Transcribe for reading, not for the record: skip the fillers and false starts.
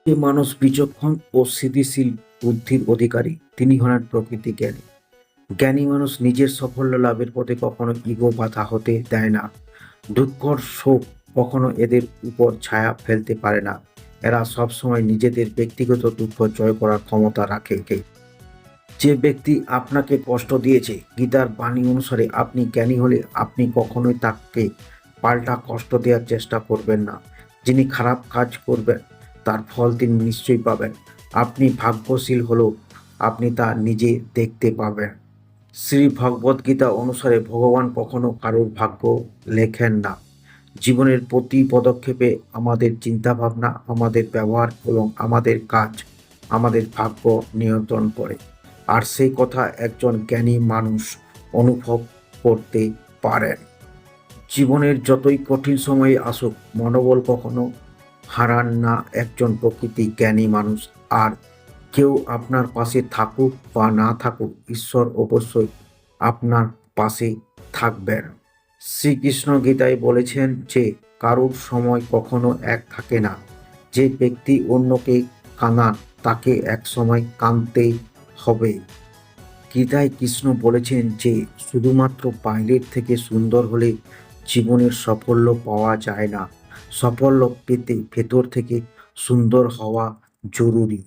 যে মানুষ বিচক্ষণ ও স্থিতিশীল বুদ্ধির অধিকারী তিনি হলেন প্রকৃতি জ্ঞানী। জ্ঞানী মানুষ নিজের সাফল্য লাভের পথে কখনো ইগো বাধা হতে দেয় না। দুঃখর শোক কখনো এদের উপর ছায়া ফেলতে পারে না। এরা সবসময় নিজেদের ব্যক্তিগত দুঃখ জয় করার ক্ষমতা রাখে। যে ব্যক্তি আপনাকে কষ্ট দিয়েছে, গীতার বাণী অনুসারে আপনি জ্ঞানী হলে আপনি কখনোই তাকে পাল্টা কষ্ট দেওয়ার চেষ্টা করবেন না। যিনি খারাপ কাজ করবেন তার ফল তিনি নিশ্চয়ই পাবেন। আপনি ভাগ্যশীল হলেও আপনি তা নিজে দেখতে পাবেন। শ্রী ভগবদ গীতা অনুসারে ভগবান কখনো কারোর ভাগ্য লেখেন না। জীবনের প্রতি পদক্ষেপে আমাদের চিন্তাভাবনা, আমাদের ব্যবহার এবং আমাদের কাজ আমাদের ভাগ্য নিয়ন্ত্রণ করে। আর সেই কথা একজন জ্ঞানী মানুষ অনুভব করতে পারেন। জীবনের যতই কঠিন সময় আসুক, মনোবল কখনো হারান না একজন প্রকৃতি জ্ঞানী মানুষ। আর কেউ আপনার পাশে থাকুক বা না থাকুক, ঈশ্বর অবশ্যই আপনার পাশে থাকবেন। শ্রীকৃষ্ণ গীতায় বলেছেন যে কারোর সময় কখনো এক থাকে না। যে ব্যক্তি অন্যকে কাঁদান তাকে এক সময় কাঁদতেই হবে। গীতায় কৃষ্ণ বলেছেন যে শুধুমাত্র বাইরের থেকে সুন্দর হলে জীবনের সাফল্য পাওয়া যায় না। সাফল্য পেতে ভেতর থেকে সুন্দর হওয়া জরুরি।